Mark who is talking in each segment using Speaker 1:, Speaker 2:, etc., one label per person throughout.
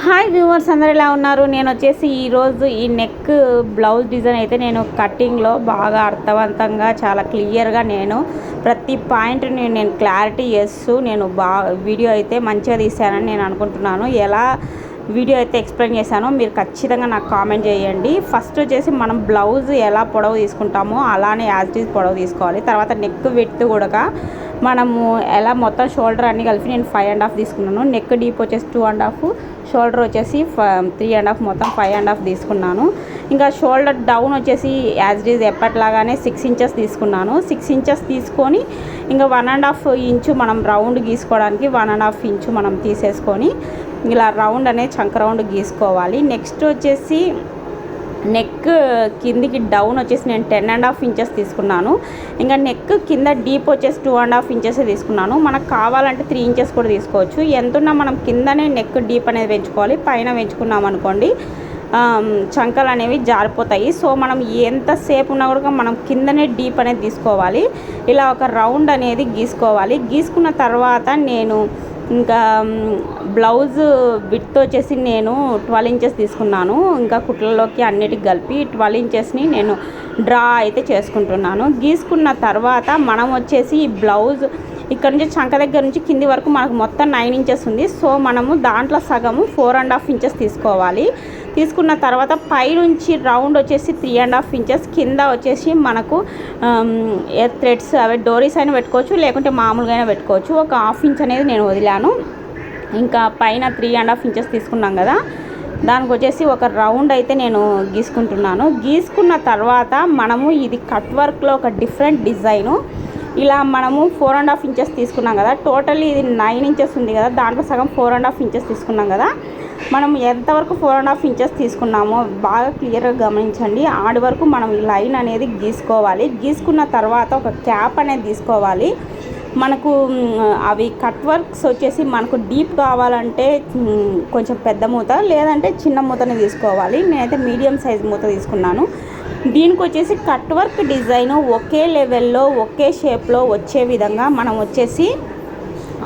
Speaker 1: Hi viewers, అందరు ఎలా ఉన్నారు? నేను వచ్చేసి ఈరోజు ఈ నెక్ బ్లౌజ్ డిజైన్ అయితే నేను కటింగ్లో బాగా అర్థవంతంగా చాలా క్లియర్గా నేను ప్రతి పాయింట్ని నేను క్లారిటీ చేస్తూ నేను వీడియో అయితే మంచిగా తీసానని నేను అనుకుంటున్నాను. ఎలా వీడియో అయితే ఎక్స్ప్లెయిన్ చేశానో మీరు ఖచ్చితంగా నాకు కామెంట్ చేయండి. ఫస్ట్ వచ్చేసి మనం బ్లౌజ్ ఎలా పొడవు తీసుకుంటామో అలానే యాజ్ ఇట్ ఈజ్ పొడవు తీసుకోవాలి. తర్వాత నెక్ విడ్త్ కూడా మనము ఎలా మొత్తం షోల్డర్ అన్నీ కలిపి నేను 5.5 తీసుకున్నాను. నెక్ డీప్ వచ్చేసి 2.5, షోల్డర్ వచ్చేసి 3.5, మొత్తం 5.5 తీసుకున్నాను. ఇంకా షోల్డర్ డౌన్ వచ్చేసి యాజ్ ఇట్ ఈజ్ ఎప్పటిలాగానే 6 ఇంచెస్ తీసుకున్నాను. 6 ఇంచెస్ తీసుకొని ఇంకా 1.5 ఇంచు మనం రౌండ్ గీసుకోవడానికి 1.5 ఇంచు మనం తీసేసుకొని ఇలా రౌండ్ అనేది చంక రౌండ్ గీసుకోవాలి. నెక్స్ట్ వచ్చేసి నెక్ కిందికి డౌన్ వచ్చేసి నేను 10.5 ఇంచెస్ తీసుకున్నాను. ఇంకా నెక్ కింద డీప్ వచ్చేసి 2.5 ఇంచెస్ తీసుకున్నాను. మనకు కావాలంటే 3 ఇంచెస్ కూడా తీసుకోవచ్చు. ఎంతున్నా మనం కిందనే నెక్ డీప్ అనేది పెంచుకోవాలి. పైన పెంచుకున్నాం అనుకోండి చంకలు అనేవి జారిపోతాయి. సో మనం ఎంతసేపు ఉన్నా కూడా మనం కిందనే డీప్ అనేది తీసుకోవాలి. ఇలా ఒక రౌండ్ అనేది గీసుకోవాలి. గీసుకున్న తర్వాత నేను ఇంకా బ్లౌజ్ విడ్త్ వచ్చేసి నేను 12 ఇంచెస్ తీసుకున్నాను. ఇంకా కుట్లలోకి అన్నిటికి కలిపి 12 ఇంచెస్ని నేను డ్రా అయితే చేసుకుంటున్నాను. గీసుకున్న తర్వాత మనం వచ్చేసి ఈ బ్లౌజ్ ఇక్కడ నుంచి చంక దగ్గర నుంచి కింది వరకు మనకు మొత్తం 9 ఇంచెస్ ఉంది. సో మనము దాంట్లో సగము 4.5 ఇంచెస్ తీసుకోవాలి. తీసుకున్న తర్వాత పైనుంచి రౌండ్ వచ్చేసి 3.5 ఇంచెస్, కింద వచ్చేసి మనకు థ్రెడ్స్ అవి డోరీస్ అయినా పెట్టుకోవచ్చు, లేకుంటే మామూలుగా అయినా పెట్టుకోవచ్చు. ఒక 1/2 ఇంచ్ అనేది నేను వదిలాను. ఇంకా పైన 3.5 ఇంచెస్ తీసుకున్నాం కదా, దానికి వచ్చేసి ఒక రౌండ్ అయితే నేను గీసుకుంటున్నాను. గీసుకున్న తర్వాత మనము ఇది కట్ వర్క్లో ఒక డిఫరెంట్ డిజైను. ఇలా మనము 4.5 ఇంచెస్ తీసుకున్నాం కదా, టోటల్ ఇది 9 ఇంచెస్ ఉంది కదా, దాంట్లో సగం 4.5 ఇంచెస్ తీసుకున్నాం కదా. మనం ఎంతవరకు 4.5 ఇంచెస్ తీసుకున్నామో బాగా క్లియర్గా గమనించండి. ఆడి వరకు మనం ఈ లైన్ అనేది గీసుకోవాలి. గీసుకున్న తర్వాత ఒక క్యాప్ అనేది తీసుకోవాలి. మనకు అవి కట్ వర్క్స్ వచ్చేసి మనకు డీప్ కావాలంటే కొంచెం పెద్ద మూత, లేదంటే చిన్న మూతని తీసుకోవాలి. నేనైతే మీడియం సైజ్ మూత తీసుకున్నాను. దీనికి వచ్చేసి కట్ వర్క్ డిజైన్ ఒకే లెవెల్లో ఒకే షేప్లో వచ్చే విధంగా మనం వచ్చేసి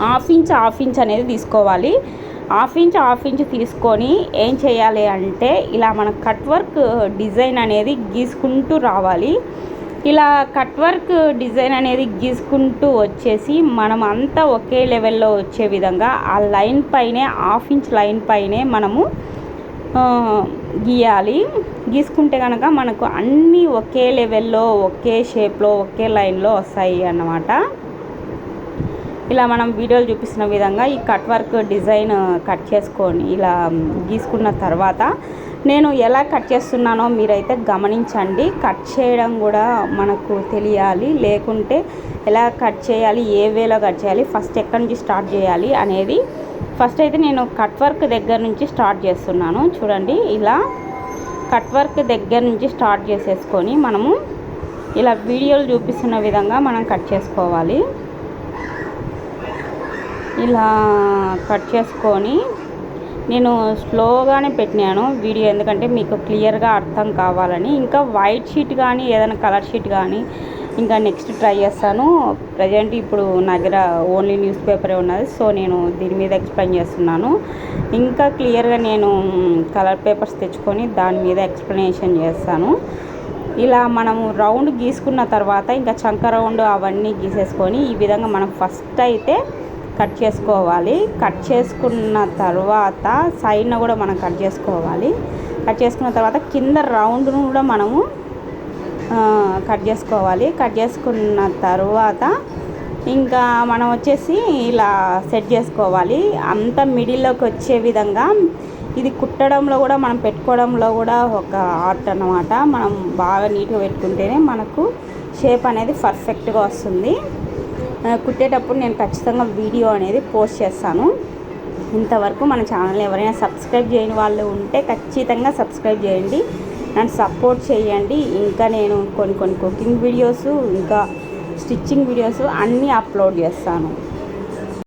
Speaker 1: 1/2 ఇంచ్ అనేది తీసుకోవాలి. 1/2 ఇంచ్ తీసుకొని ఏం చేయాలి అంటే ఇలా మన కట్ వర్క్ డిజైన్ అనేది గీసుకుంటూ రావాలి. ఇలా కట్ వర్క్ డిజైన్ అనేది గీసుకుంటూ వచ్చేసి మనం అంతా ఒకే లెవెల్లో వచ్చే విధంగా ఆ లైన్ పైనే 1/2 ఇంచ్ లైన్ పైనే మనము గీయాలి. గీసుకుంటే కనుక మనకు అన్నీ ఒకే లెవెల్లో ఒకే షేప్లో ఒకే లైన్లో వస్తాయి అన్నమాట. ఇలా మనం వీడియోలు చూపిస్తున్న విధంగా ఈ కట్ వర్క్ డిజైన్ కట్ చేసుకొని ఇలా గీసుకున్న తర్వాత నేను ఎలా కట్ చేస్తున్నానో మీరైతే గమనించండి. కట్ చేయడం కూడా మనకు తెలియాలి, లేకుంటే ఎలా కట్ చేయాలి, ఏ వేలో కట్ చేయాలి, ఫస్ట్ ఎక్కడి నుంచి స్టార్ట్ చేయాలి అనేది. ఫస్ట్ అయితే నేను కట్ వర్క్ దగ్గర నుంచి స్టార్ట్ చేస్తున్నాను. చూడండి, ఇలా కట్ వర్క్ దగ్గర నుంచి స్టార్ట్ చేసేసుకొని మనము ఇలా వీడియోలు చూపిస్తున్న విధంగా మనం కట్ చేసుకోవాలి. ఇలా కట్ చేసుకొని నేను స్లోగానే పెట్టినాను వీడియో, ఎందుకంటే మీకు క్లియర్గా అర్థం కావాలని. ఇంకా వైట్ షీట్ కానీ ఏదైనా కలర్ షీట్ కానీ ఇంకా నెక్స్ట్ ట్రై చేస్తాను. ప్రజెంట్ ఇప్పుడు నా దగ్గర ఓన్లీ న్యూస్ పేపరే ఉన్నది, సో నేను దీని మీద ఎక్స్ప్లెయిన్ చేస్తున్నాను. ఇంకా క్లియర్గా నేను కలర్ పేపర్స్ తెచ్చుకొని దాని మీద ఎక్స్ప్లెనేషన్ చేస్తాను. ఇలా మనము రౌండ్ గీసుకున్న తర్వాత ఇంకా చంక రౌండ్ అవన్నీ గీసేసుకొని ఈ విధంగా మనం ఫస్ట్ అయితే కట్ చేసుకోవాలి. కట్ చేసుకున్న తర్వాత సైడ్న కూడా మనం కట్ చేసుకోవాలి. కట్ చేసుకున్న తర్వాత కింద రౌండ్ను కూడా మనము కట్ చేసుకోవాలి. కట్ చేసుకున్న తర్వాత ఇంకా మనం వచ్చేసి ఇలా సెట్ చేసుకోవాలి. అంత మిడిల్లోకి వచ్చే విధంగా ఇది కుట్టడంలో కూడా మనం పెట్టుకోవడంలో కూడా ఒక ఆర్ట్ అన్నమాట. మనం బాగా నీట్గా పెట్టుకుంటేనే మనకు షేప్ అనేది పర్ఫెక్ట్గా వస్తుంది. కుట్టేటప్పుడు నేను ఖచ్చితంగా వీడియో అనేది పోస్ట్ చేస్తాను. ఇంతవరకు మన ఛానల్ ఎవరైనా సబ్స్క్రైబ్ చేయని వాళ్ళు ఉంటే ఖచ్చితంగా సబ్స్క్రైబ్ చేయండి, నన్ను సపోర్ట్ చేయండి. ఇంకా నేను కొన్ని కుకింగ్ వీడియోస్ ఇంకా స్టిచ్చింగ్ వీడియోస్ అన్నీ అప్లోడ్ చేస్తాను.